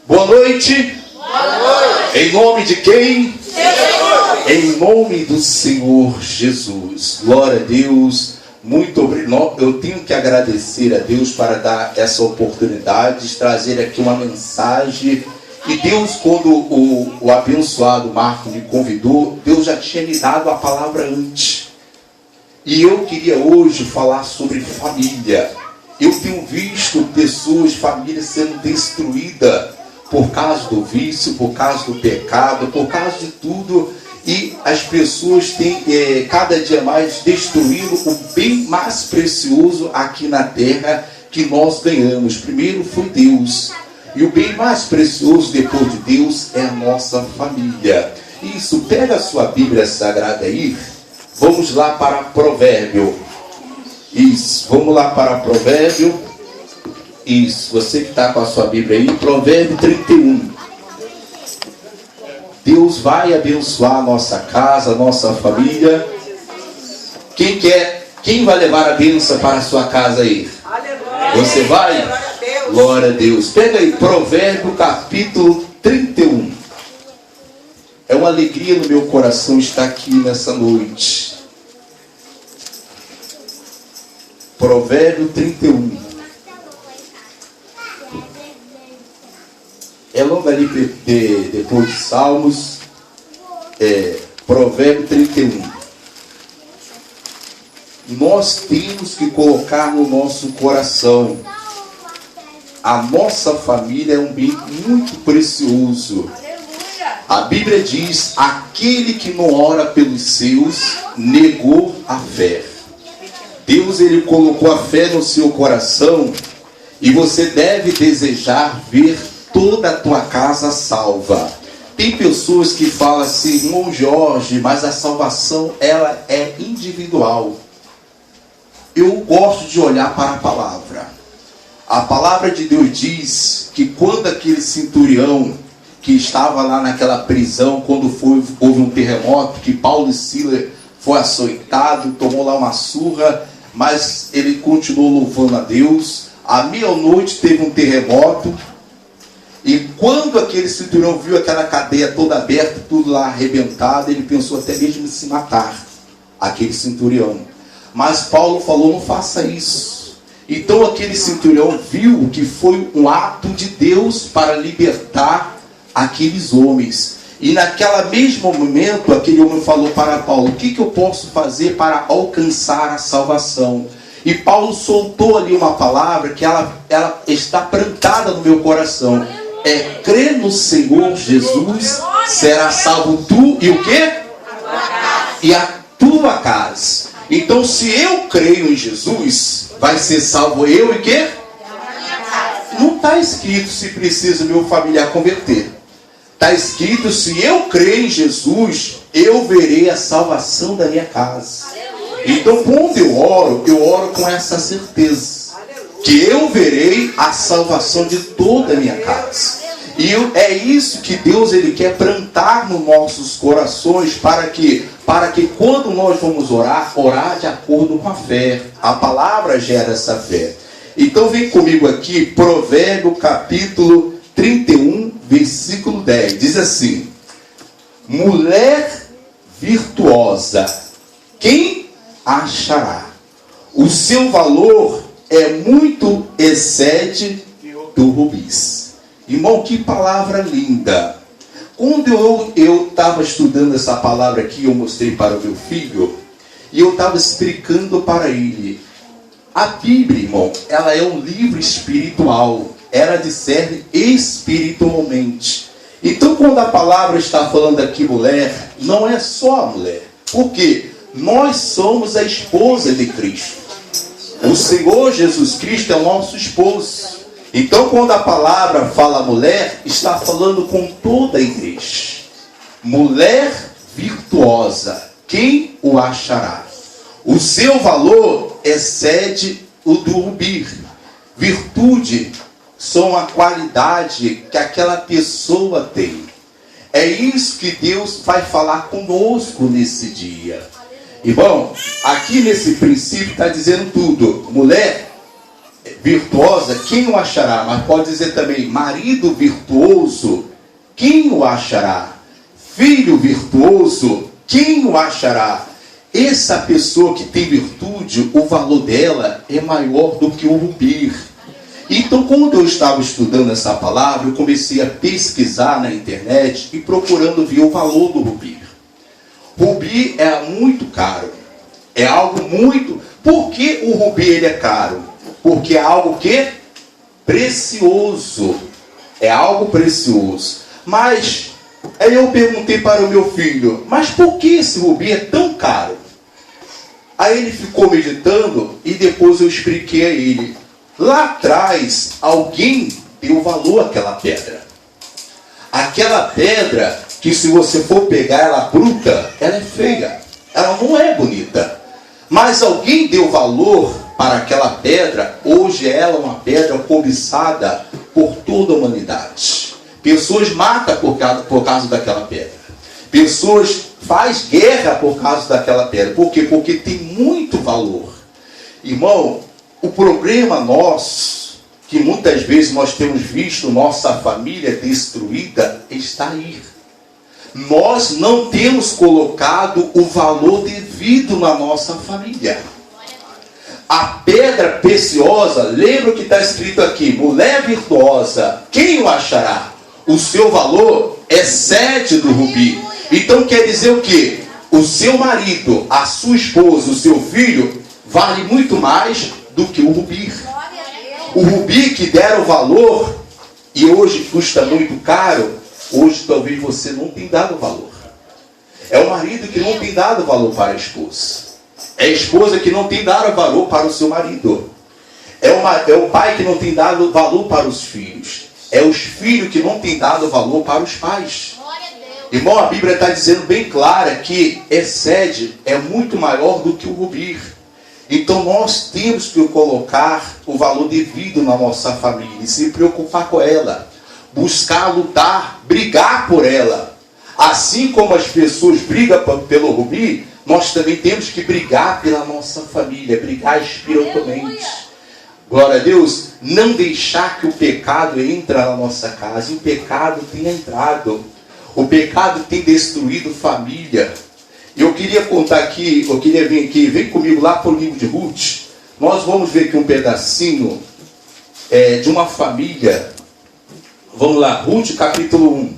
Boa noite. Boa noite. Em nome de quem? Jesus. Em nome do Senhor Jesus. Glória a Deus. Muito obrigado. Eu tenho que agradecer a Deus para dar essa oportunidade de trazer aqui uma mensagem. E Deus, quando o abençoado Marco me convidou, Deus já tinha me dado a palavra antes. E eu queria hoje falar sobre família. Eu tenho visto pessoas, famílias sendo destruídas por causa do vício, por causa do pecado, por causa de tudo. E as pessoas têm cada dia mais destruído o bem mais precioso aqui na terra que nós ganhamos. Primeiro foi Deus. E o bem mais precioso depois de Deus é a nossa família. Isso, pega a sua Bíblia Sagrada aí. Vamos lá para Provérbio. Isso, vamos lá para Provérbio. Isso, você que está com a sua Bíblia aí, Provérbio 31. Deus vai abençoar a nossa casa, a nossa família. Quem vai levar a bênção para a sua casa aí? Você vai? Glória a Deus. Pega aí, Provérbio capítulo 31. É uma alegria no meu coração estar aqui nessa noite. Provérbio 31. É logo ali depois de Salmos. Provérbio 31. Nós temos que colocar no nosso coração. A nossa família é um bem muito precioso. A Bíblia diz: aquele que não ora pelos seus, negou a fé. Deus, ele colocou a fé no seu coração. E você deve desejar ver toda a tua casa salva. Tem pessoas que falam assim: irmão Jorge, mas a salvação ela é individual. Eu gosto de olhar para a palavra. A palavra de Deus diz que quando aquele centurião que estava lá naquela prisão, quando houve um terremoto, que Paulo e Silas foi açoitado, tomou lá uma surra, mas ele continuou louvando a Deus. À meia-noite teve um terremoto, e quando aquele centurião viu aquela cadeia toda aberta, tudo lá arrebentado, ele pensou até mesmo em se matar, aquele centurião. Mas Paulo falou: não faça isso. Então aquele centurião viu que foi um ato de Deus para libertar aqueles homens. E naquele mesmo momento, aquele homem falou para Paulo: o que eu posso fazer para alcançar a salvação? E Paulo soltou ali uma palavra que ela está plantada no meu coração. Crê no Senhor Jesus, será salvo tu e o quê? E a tua casa. Então, se eu creio em Jesus, vai ser salvo eu e quê? Não está escrito se precisa meu familiar converter. Está escrito: se eu creio em Jesus, eu verei a salvação da minha casa. Então, quando eu oro com essa certeza, que eu verei a salvação de toda a minha casa. E é isso que Deus ele quer plantar nos nossos corações, para que quando nós vamos orar de acordo com a fé. A palavra gera essa fé. Então vem comigo aqui, Provérbio capítulo 31, versículo 10. Diz assim: mulher virtuosa, quem achará? O seu valor é muito excede do rubis. Irmão, que palavra linda. Quando eu estava estudando essa palavra aqui, eu mostrei para o meu filho, e eu estava explicando para ele. A Bíblia, irmão, ela é um livro espiritual. Ela discerne espiritualmente. Então, quando a palavra está falando aqui mulher, não é só a mulher. Por quê? Nós somos a esposa de Cristo. O Senhor Jesus Cristo é o nosso esposo. Então, quando a palavra fala mulher, está falando com toda a igreja. Mulher virtuosa, quem o achará? O seu valor excede o do rubim. Virtude são a qualidade que aquela pessoa tem. É isso que Deus vai falar conosco nesse dia. Irmão, aqui nesse princípio está dizendo tudo. Mulher, virtuosa, quem o achará? Mas pode dizer também, marido virtuoso, quem o achará? Filho virtuoso, quem o achará? Essa pessoa que tem virtude, o valor dela é maior do que o rubi. Então, quando eu estava estudando essa palavra, eu comecei a pesquisar na internet e procurando ver o valor do rubi. Rubi é muito caro. É algo muito... Por que o rubi ele é caro? Porque é algo que? Precioso. É algo precioso. Mas, aí eu perguntei para o meu filho, mas por que esse rubi é tão caro? Aí ele ficou meditando e depois eu expliquei a ele. Lá atrás, alguém deu valor àquela pedra. Aquela pedra que se você for pegar ela bruta, ela é feia. Ela não é bonita. Mas alguém deu valor para aquela pedra. Hoje ela é uma pedra cobiçada por toda a humanidade. Pessoas matam por causa daquela pedra. Pessoas fazem guerra por causa daquela pedra. Por quê? Porque tem muito valor. Irmão, o problema nosso, que muitas vezes nós temos visto nossa família destruída, está aí. Nós não temos colocado o valor devido na nossa família. A pedra preciosa, lembra o que está escrito aqui, mulher virtuosa, quem o achará? O seu valor excede do rubi. Então quer dizer o quê? O seu marido, a sua esposa, o seu filho, vale muito mais do que o rubi. O rubi que deram valor, e hoje custa muito caro, hoje talvez você não tenha dado valor. É o marido que não tem dado valor para a esposa. É a esposa que não tem dado valor para o seu marido. É o pai que não tem dado valor para os filhos. É os filhos que não têm dado valor para os pais. Irmão, a Bíblia está dizendo bem clara que excede, é muito maior do que o rubi. Então nós temos que colocar o valor devido na nossa família e se preocupar com ela. Buscar, lutar, brigar por ela. Assim como as pessoas brigam pelo rubi, nós também temos que brigar pela nossa família, brigar espiritualmente. Glória a Deus, não deixar que o pecado entre na nossa casa. E o pecado tem entrado. O pecado tem destruído família. Eu queria contar aqui, eu queria vir aqui, vem comigo lá para o livro de Ruth. Nós vamos ver aqui um pedacinho de uma família. Vamos lá, Ruth capítulo 1.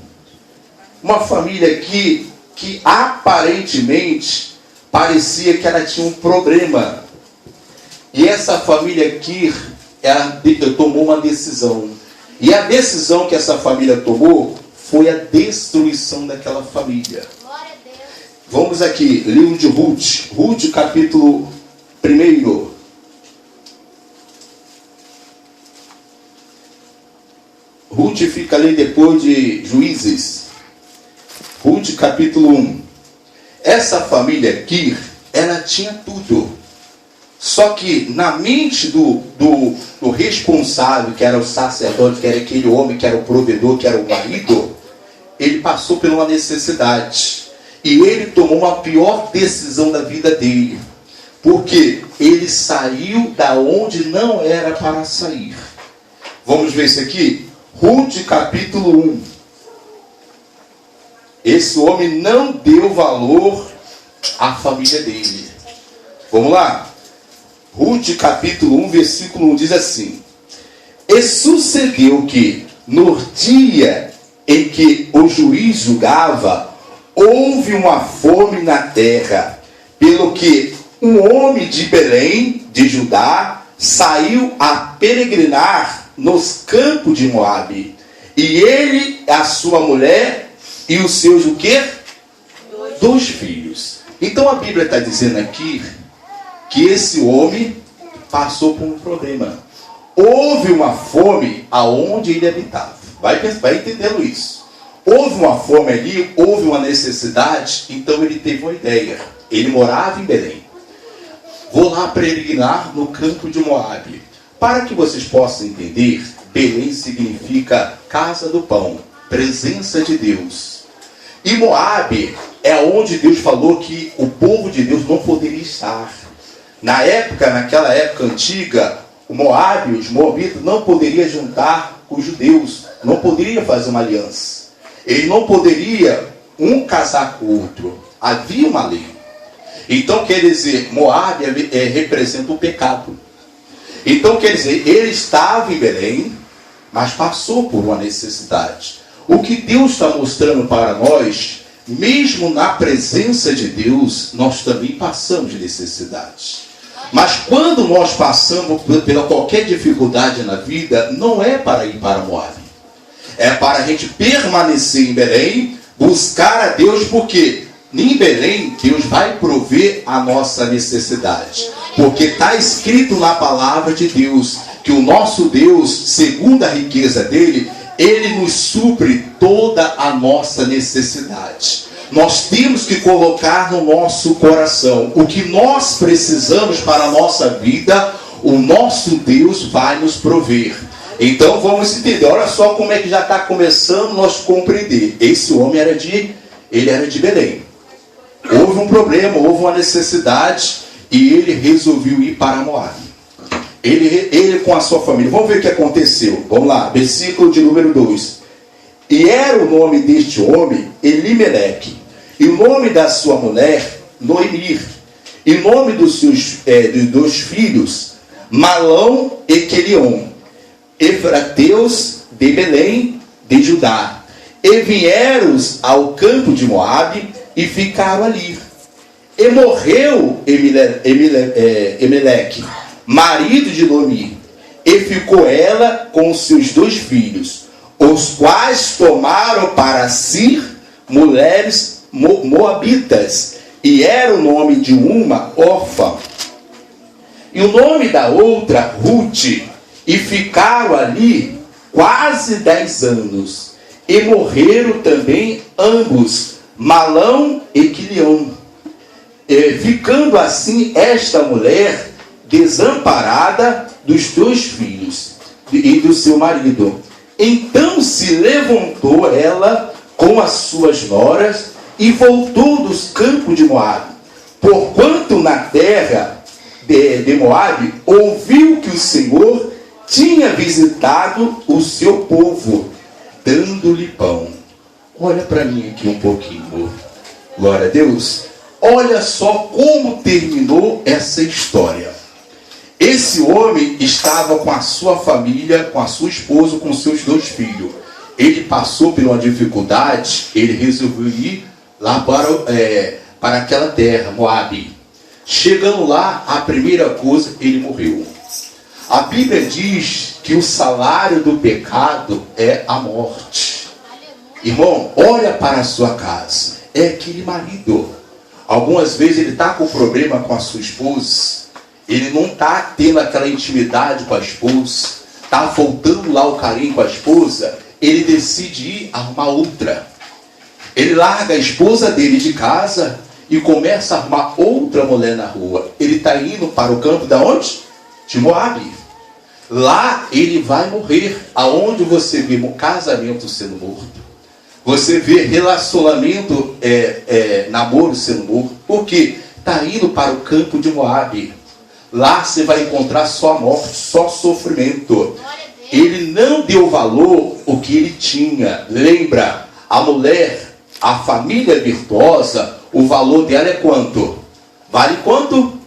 Uma família que aparentemente parecia que ela tinha um problema. E essa família aqui, ela tomou uma decisão. E a decisão que essa família tomou foi a destruição daquela família. Vamos aqui, livro de Ruth. Ruth capítulo 1. Ruth fica ali depois de Juízes. Ruth capítulo 1. Essa família aqui, ela tinha tudo. Só que na mente do responsável, que era o sacerdote, que era aquele homem, que era o provedor, que era o marido, ele passou por uma necessidade. E ele tomou uma pior decisão da vida dele. Porque ele saiu da onde não era para sair. Vamos ver isso aqui? Ruth capítulo 1. Esse homem não deu valor à família dele. Vamos lá? Ruth capítulo 1, versículo 1 diz assim: E sucedeu que, no dia em que o juiz julgava, houve uma fome na terra, pelo que um homem de Belém, de Judá, saiu a peregrinar nos campos de Moabe. E ele, a sua mulher e os seus o quê? 2 filhos. Então a Bíblia está dizendo aqui que esse homem passou por um problema. Houve uma fome aonde ele habitava. Vai entendendo isso. Houve uma fome ali, houve uma necessidade, então ele teve uma ideia. Ele morava em Belém. Vou lá peregrinar no campo de Moabe. Para que vocês possam entender, Belém significa casa do pão, presença de Deus. E Moabe é onde Deus falou que o povo de Deus não poderia estar. Naquela época antiga, o Moabe, os moabitas, não poderia juntar com os judeus, não poderia fazer uma aliança. Ele não poderia um casar com o outro. Havia uma lei. Então, quer dizer, Moabe representa o pecado. Então, quer dizer, ele estava em Belém, mas passou por uma necessidade. O que Deus está mostrando para nós, mesmo na presença de Deus, nós também passamos de necessidade. Mas quando nós passamos pela qualquer dificuldade na vida, não é para ir para Moabe. É para a gente permanecer em Belém, buscar a Deus, porque em Belém Deus vai prover a nossa necessidade. Porque está escrito na palavra de Deus que o nosso Deus, segundo a riqueza dele, ele nos supre toda a nossa necessidade. Nós temos que colocar no nosso coração o que nós precisamos para a nossa vida, o nosso Deus vai nos prover. Então vamos entender, olha só como é que já está começando nós compreender. Esse homem era de Belém. Houve um problema, houve uma necessidade e ele resolveu ir para Moabe. Ele com a sua família. Vamos ver o que aconteceu. Vamos lá, versículo de número 2. E era o nome deste homem Elimeleque, e o nome da sua mulher Noemir, e o nome dos seus dos filhos Malão e Quelion, efrateus de Belém de Judá. E vieram ao campo de Moabe e ficaram ali. E morreu Emeleque, marido de Noemi, e ficou ela com seus 2 filhos, os quais tomaram para si mulheres moabitas, e era o nome de uma órfã, e o nome da outra Rute, e ficaram ali quase 10 anos, e morreram também ambos, Malão e Quilião, ficando assim esta mulher desamparada dos 2 filhos e do seu marido. Então se levantou ela com as suas noras e voltou dos campos de Moabe, porquanto na terra de Moabe ouviu que o Senhor tinha visitado o seu povo, dando-lhe pão. Olha para mim aqui um pouquinho, glória a Deus. Olha só como terminou essa história. Esse homem estava com a sua família, com a sua esposa, com seus 2 filhos. Ele passou por uma dificuldade, ele resolveu ir lá para aquela terra, Moabe. Chegando lá, a primeira coisa, ele morreu. A Bíblia diz que o salário do pecado é a morte. Irmão, olha para a sua casa. É aquele marido. Algumas vezes ele está com problema com a sua esposa. Ele não está tendo aquela intimidade com a esposa. Está faltando lá o carinho com a esposa. Ele decide ir arrumar outra. Ele larga a esposa dele de casa e começa a arrumar outra mulher na rua. Ele está indo para o campo de onde? De Moabe. Lá ele vai morrer. Aonde você vê um casamento sendo morto. Você vê relacionamento, namoro sendo morto. Por quê? Está indo para o campo de Moabe. Lá você vai encontrar só morte, só sofrimento. Ele não deu valor ao que ele tinha. Lembra, a mulher, a família virtuosa, o valor dela é quanto? Vale quanto?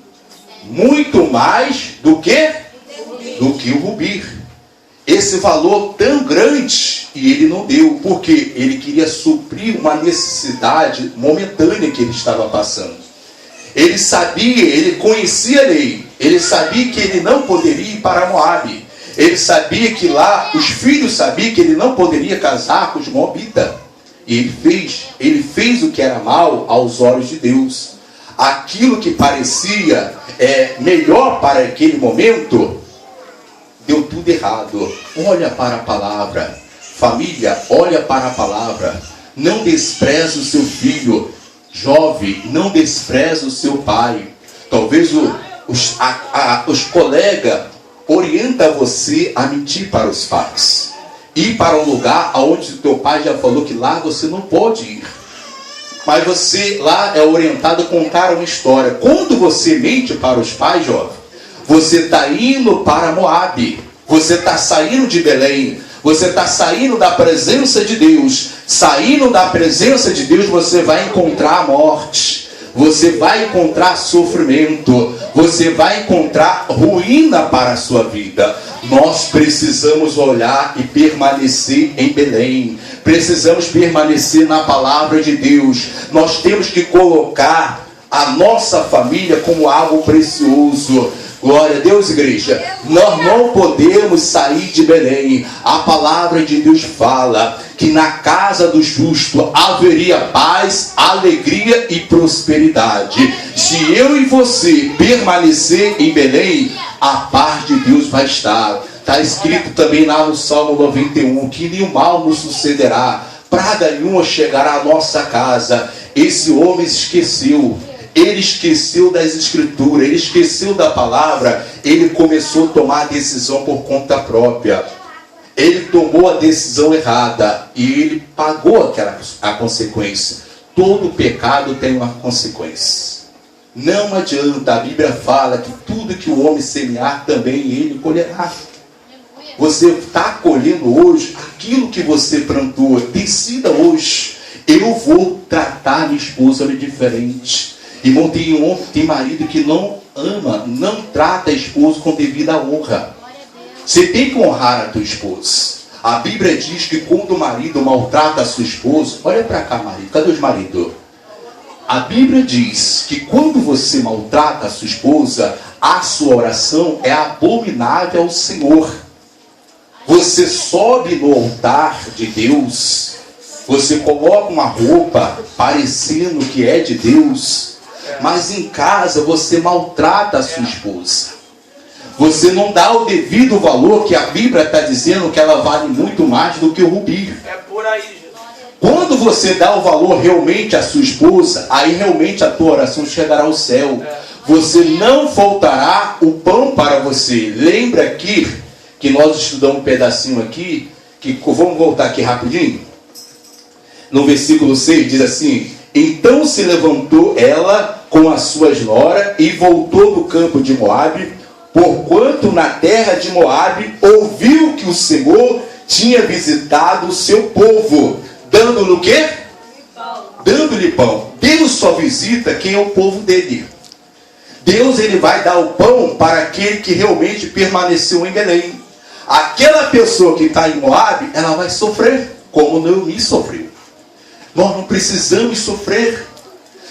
Muito mais do que o rubi. Esse valor tão grande, e ele não deu, porque ele queria suprir uma necessidade momentânea que ele estava passando. Ele sabia, ele conhecia a lei, ele sabia que ele não poderia ir para Moabe. Ele sabia que lá, os filhos sabiam que ele não poderia casar com os moabitas. E ele fez o que era mal aos olhos de Deus. Aquilo que parecia melhor para aquele momento, deu tudo errado. Olha para a palavra. Família, olha para a palavra. Não despreze o seu filho. Jovem, não despreze o seu pai. Talvez os colegas orientam você a mentir para os pais. Ir para um lugar onde o teu pai já falou que lá você não pode ir. Mas você lá é orientado a contar uma história. Quando você mente para os pais, jovem, Você está indo para Moabe. Você está saindo de Belém. Você está saindo da presença de Deus. Saindo da presença de Deus, você vai encontrar a morte. Você vai encontrar sofrimento. Você vai encontrar ruína para a sua vida. Nós precisamos olhar e permanecer em Belém. Precisamos permanecer na palavra de Deus. Nós temos que colocar a nossa família como algo precioso. Glória a Deus, igreja. Nós não podemos sair de Belém. A palavra de Deus fala que na casa do justo haveria paz, alegria e prosperidade. Se eu e você permanecer em Belém, a paz de Deus vai estar. Está escrito também lá no Salmo 91, que nenhum mal nos sucederá, praga nenhuma chegará à nossa casa. Esse homem esqueceu. Ele esqueceu das escrituras, ele esqueceu da palavra, ele começou a tomar a decisão por conta própria. Ele tomou a decisão errada e ele pagou a consequência. Todo pecado tem uma consequência. Não adianta, a Bíblia fala que tudo que o homem semear também ele colherá. Você está colhendo hoje aquilo que você plantou. Decida hoje, eu vou tratar minha esposa de diferente. Irmão, tem marido que não ama, não trata a esposa com devida honra. Você tem que honrar a tua esposa. A Bíblia diz que quando o marido maltrata a sua esposa, olha para cá, marido, cadê os maridos? A Bíblia diz que quando você maltrata a sua esposa, a sua oração é abominável ao Senhor. Você sobe no altar de Deus, você coloca uma roupa parecendo que é de Deus, mas em casa você maltrata a sua esposa. Você não dá o devido valor que a Bíblia está dizendo que ela vale muito mais do que o rubi. É por aí, Jesus. Quando você dá o valor realmente à sua esposa, aí realmente a tua oração chegará ao céu. Você não faltará o pão para você. Lembra aqui que nós estudamos um pedacinho aqui, vamos voltar aqui rapidinho? No versículo 6 diz assim: então se levantou ela com as suas noras e voltou do campo de Moabe, porquanto na terra de Moabe ouviu que o Senhor tinha visitado o seu povo, dando-lhe o quê? Dando-lhe pão. Deus só visita quem é o povo dele. Deus, ele vai dar o pão para aquele que realmente permaneceu em Belém. Aquela pessoa que está em Moabe, ela vai sofrer, como Noemi sofreu. Nós não precisamos sofrer.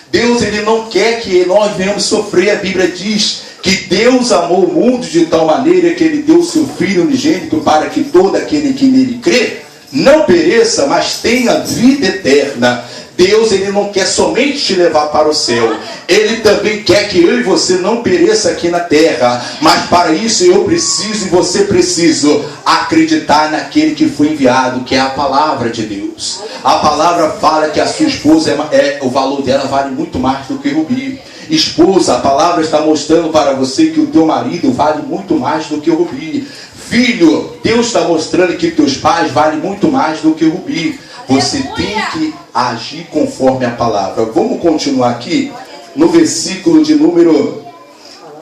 Deus, ele não quer que nós venhamos sofrer. A Bíblia diz que Deus amou o mundo de tal maneira que ele deu o seu Filho unigênito para que todo aquele que nele crê não pereça, mas tenha vida eterna. Deus, ele não quer somente te levar para o céu. Ele também quer que eu e você não pereça aqui na terra. Mas para isso eu preciso e você precisa acreditar naquele que foi enviado, que é a palavra de Deus. A palavra fala que a sua esposa, o valor dela vale muito mais do que rubi. Esposa, a palavra está mostrando para você que o teu marido vale muito mais do que o rubi. Filho, Deus está mostrando que teus pais valem muito mais do que o rubi. Você tem que agir conforme a palavra. Vamos continuar aqui no versículo de número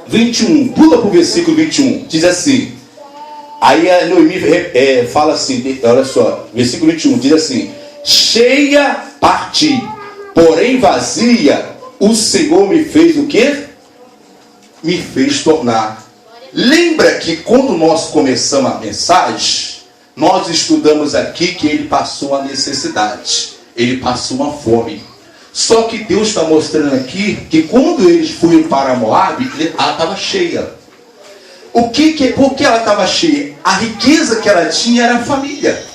21. Pula para o versículo 21. Diz assim. Aí a Noemi fala assim, olha só, versículo 21, diz assim: cheia parti, porém vazia, o Senhor me fez o quê? Me fez tornar. Lembra que quando nós começamos a mensagem, nós estudamos aqui que ele passou a necessidade, ele passou uma fome. Só que Deus está mostrando aqui que quando eles foram para Moabe, ela estava cheia. Por que ela estava cheia? A riqueza que ela tinha era a família.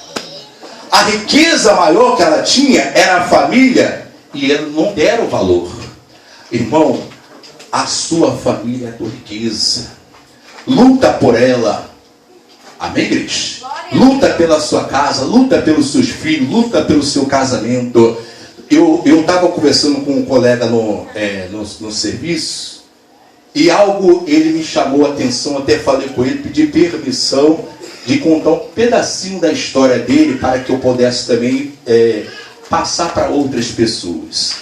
A riqueza maior que ela tinha era a família, e eles não deram valor. Irmão, a sua família é a tua riqueza. Luta por ela. Amém, igreja? Luta pela sua casa, luta pelos seus filhos, luta pelo seu casamento. Eu estava conversando com um colega no serviço, e algo ele me chamou a atenção, até falei com ele, pedi permissão de contar um pedacinho da história dele para que eu pudesse também passar para outras pessoas.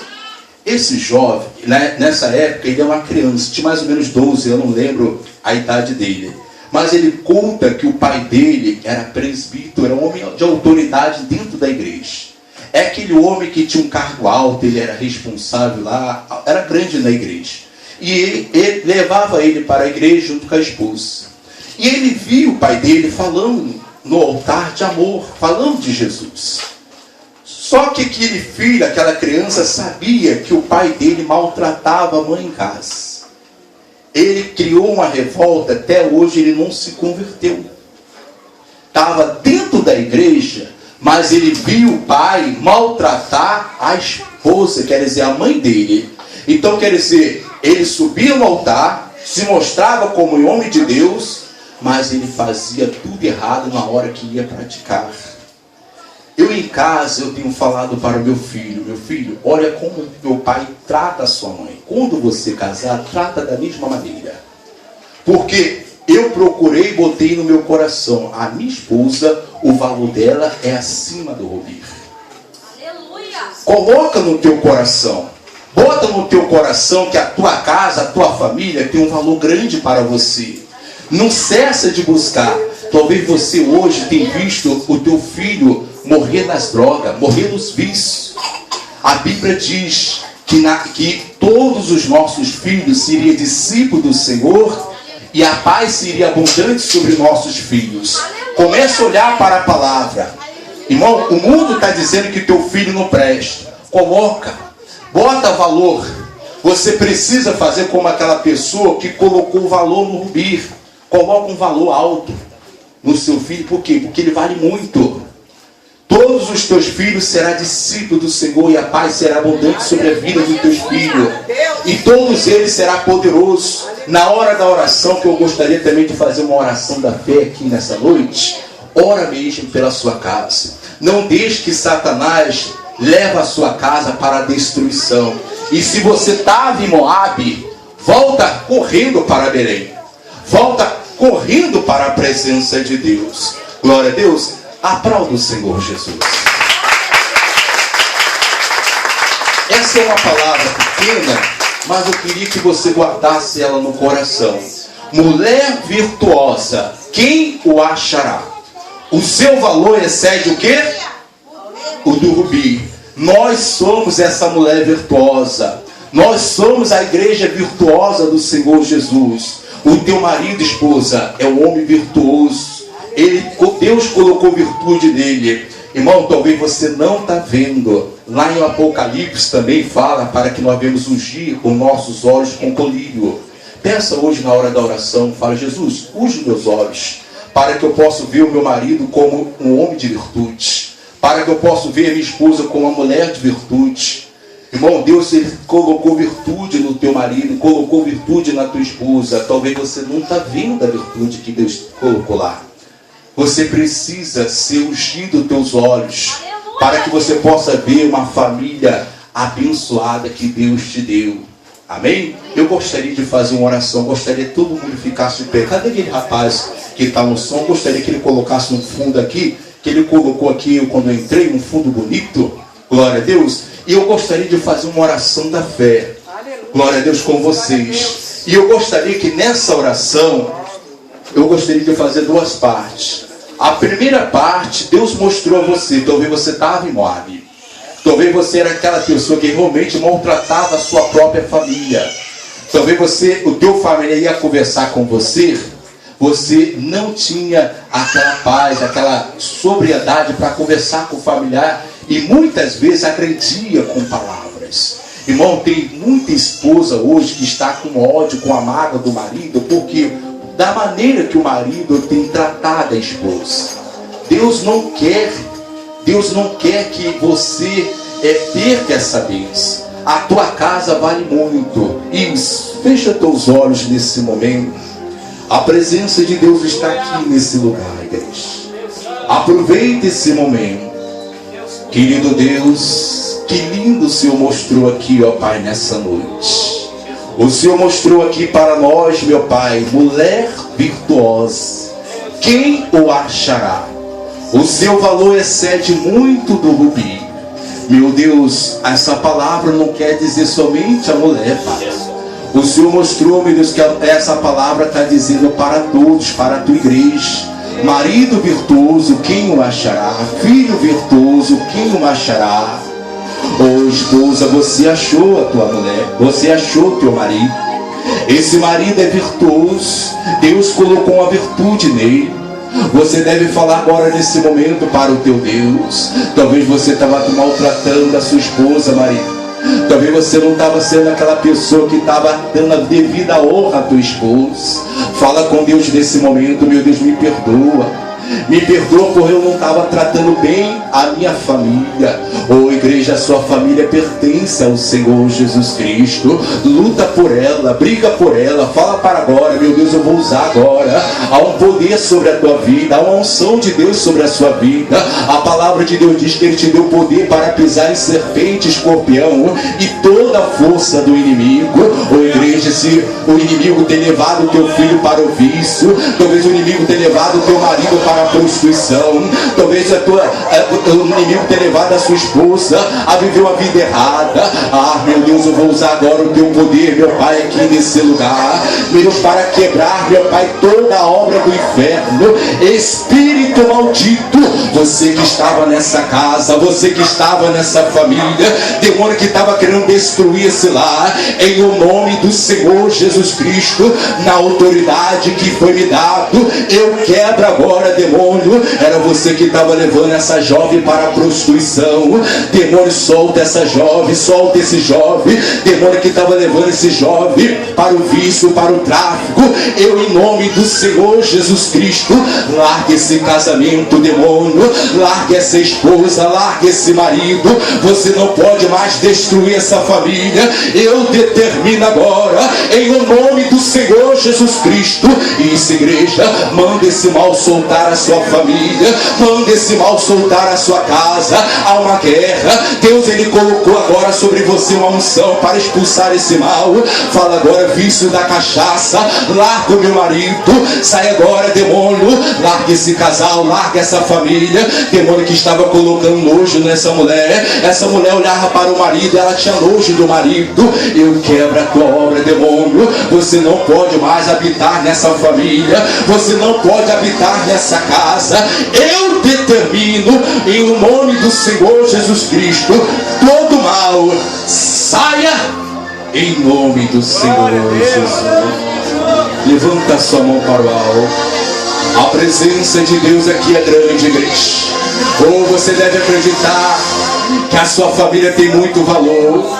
esse jovem, né, nessa época, ele é uma criança, tinha mais ou menos 12, eu não lembro a idade dele. Mas ele conta que o pai dele era presbítero, era um homem de autoridade dentro da igreja. É aquele homem que tinha um cargo alto, ele era responsável lá, era grande na igreja. E ele levava ele para a igreja junto com a esposa. E ele viu o pai dele falando no altar de amor, falando de Jesus. Só que aquele filho, aquela criança, sabia que o pai dele maltratava a mãe em casa. Ele criou uma revolta, até hoje ele não se converteu. Estava dentro da igreja, mas ele viu o pai maltratar a esposa, quer dizer, a mãe dele. Então, quer dizer, ele subia no altar, se mostrava como um homem de Deus, mas ele fazia tudo errado na hora que ia praticar. Eu em casa, eu tenho falado para o meu filho, olha como meu pai trata a sua mãe. Quando você casar, trata da mesma maneira. Porque eu procurei e botei no meu coração, a minha esposa, o valor dela é acima do Rubir. Aleluia! Coloca no teu coração, bota no teu coração que a tua casa, a tua família tem um valor grande para você. Não cessa de buscar. Talvez você hoje tenha visto o teu filho morrer nas drogas, morrer nos vícios. A Bíblia diz que todos os nossos filhos seriam discípulos do Senhor e a paz seria abundante sobre nossos filhos. Comece a olhar para a palavra. Irmão, o mundo está dizendo que teu filho não presta. Coloca, bota valor. Você precisa fazer como aquela pessoa que colocou valor no Rubir. Coloca um valor alto no seu filho. Por quê? Porque ele vale muito. Todos os teus filhos serão discípulos do Senhor e a paz será abundante sobre a vida dos teus filhos. E todos eles serão poderosos. Na hora da oração, que eu gostaria também de fazer uma oração da fé aqui nessa noite, ora mesmo pela sua casa. Não deixe que Satanás leve a sua casa para a destruição. E se você estava em Moabe, volta correndo para Belém. Volta correndo para a presença de Deus. Glória a Deus. Aplauda o Senhor Jesus. Essa é uma palavra pequena, mas eu queria que você guardasse ela no coração. Mulher virtuosa, quem o achará? O seu valor excede o quê? O do Rubir. Nós somos essa mulher virtuosa. Nós somos a igreja virtuosa do Senhor Jesus. O teu marido, esposa, é um homem virtuoso. Deus colocou virtude nele. Irmão, talvez você não está vendo. Lá em Apocalipse também fala para que nós venhamos ungir os nossos olhos com colírio. Peça hoje na hora da oração, fala: Jesus, unge meus olhos, para que eu possa ver o meu marido como um homem de virtude, para que eu possa ver a minha esposa como uma mulher de virtude. Irmão, Deus, ele colocou virtude no teu marido, colocou virtude na tua esposa. Talvez você não está vendo a virtude que Deus colocou lá. Você precisa ser ungido os teus olhos, para que você possa ver uma família abençoada que Deus te deu. Amém? Eu gostaria de fazer uma oração, gostaria que todo mundo ficasse de pé. Cadê aquele rapaz que está no som? Gostaria que ele colocasse um fundo aqui, que ele colocou aqui quando eu entrei, um fundo bonito. Glória a Deus. E eu gostaria de fazer uma oração da fé. Glória a Deus com vocês. E eu gostaria que nessa oração, eu gostaria de fazer duas partes. A primeira parte, Deus mostrou a você. Talvez você estava em Moabe. Talvez você era aquela pessoa que realmente maltratava a sua própria família. Talvez o teu familiar ia conversar com você. Você não tinha aquela paz, aquela sobriedade para conversar com o familiar. E muitas vezes agredia com palavras. Irmão, tem muita esposa hoje que está com ódio, com a mágoa do marido, porque da maneira que o marido tem tratado a esposa. Deus não quer que você perca essa bênção. A tua casa vale muito. Isso, fecha teus olhos nesse momento. A presença de Deus está aqui nesse lugar, igreja. Aproveite esse momento. Querido Deus, que lindo o Senhor mostrou aqui, ó Pai, nessa noite. O Senhor mostrou aqui para nós, meu Pai, mulher virtuosa. Quem o achará? O seu valor excede muito do Rubir. Meu Deus, essa palavra não quer dizer somente a mulher, Pai. O Senhor mostrou, meu Deus, que essa palavra está dizendo para todos, para a tua igreja. Marido virtuoso, quem o achará? Filho virtuoso, quem o achará? Oh, esposa, você achou a tua mulher, você achou o teu marido. Esse marido é virtuoso, Deus colocou uma virtude nele. Você deve falar agora nesse momento para o teu Deus. Talvez você estava maltratando a sua esposa, marido. Talvez você não estava sendo aquela pessoa que estava dando a devida honra à tua esposa. Fala com Deus nesse momento. Meu Deus, me perdoa. Me perdoa por eu não estava tratando bem a minha família. Oh, igreja, a sua família pertence ao Senhor Jesus Cristo. Luta por ela, briga por ela. Fala para agora, meu Deus, eu vou usar agora. Há um poder sobre a tua vida, há uma unção de Deus sobre a sua vida. A palavra de Deus diz que Ele te deu poder para pisar em serpente, escorpião e toda a força do inimigo. Oh, igreja, se o inimigo tem levado o teu filho para o vício, talvez o inimigo tenha levado o teu marido para a prostituição, talvez o inimigo tenha levado a sua esposa a viver uma vida errada. Ah, meu Deus, eu vou usar agora o teu poder, meu Pai, aqui nesse lugar, meu Deus, para quebrar, meu Pai, toda a obra do inferno. Espírito maldito, você que estava nessa casa, você que estava nessa família, demônio que estava querendo destruir esse lar, em o nome do Senhor Jesus Cristo, na autoridade que foi me dado, eu quebro agora, demônio. Era você que estava levando essa jovem para a prostituição. Demônio, solta essa jovem, solta esse jovem. Demônio que estava levando esse jovem para o vício, para o tráfico. Eu, em nome do Senhor Jesus Cristo, largue esse casamento, demônio. Largue essa esposa, largue esse marido. Você não pode mais destruir essa família. Eu determino agora, em o nome do Senhor Jesus Cristo. Isso, igreja, manda esse mal soltar a sua família, manda esse mal soltar a sua casa. Há uma guerra. Deus, Ele colocou agora sobre você uma unção para expulsar esse mal. Fala agora, vício da cachaça, larga o meu marido, sai agora, demônio, larga esse casal, larga essa família. Demônio que estava colocando nojo nessa mulher. Essa mulher olhava para o marido, ela tinha nojo do marido. Eu quebro a tua obra, demônio. Você não pode mais habitar nessa família, você não pode habitar nessa casa. Eu determino, em o nome do Senhor Jesus Cristo, todo mal saia, em nome do Senhor Jesus. Levanta a sua mão para o alto. A presença de Deus aqui é grande, igreja. Ou você deve acreditar que a sua família tem muito valor.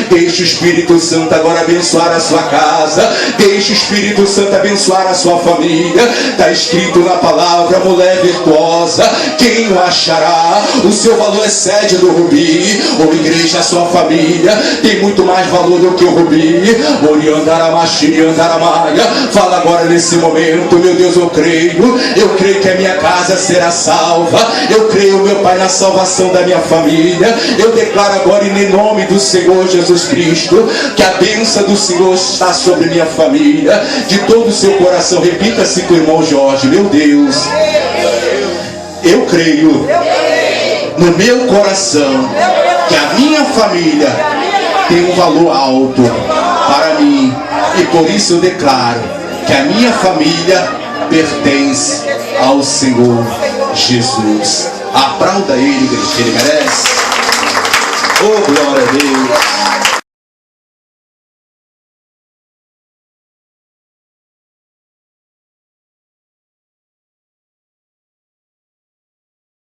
Deixe o Espírito Santo agora abençoar a sua casa. Deixe o Espírito Santo abençoar a sua família. Está escrito na palavra, mulher virtuosa, quem o achará? O seu valor excede do rubi. Ou igreja, a sua família tem muito mais valor do que o rubi. Fala agora nesse momento, meu Deus, eu creio que a minha casa será salva. Eu creio, meu Pai, na salvação da minha família. Eu declaro agora, em nome do Senhor Jesus Cristo, que a bênção do Senhor está sobre minha família. De todo o seu coração, repita-se com o irmão Jorge. Meu Deus, eu creio no meu coração que a minha família tem um valor alto para mim, e por isso eu declaro que a minha família pertence ao Senhor Jesus. Aplauda Ele, igreja, que Ele merece. Oh, glória a Deus.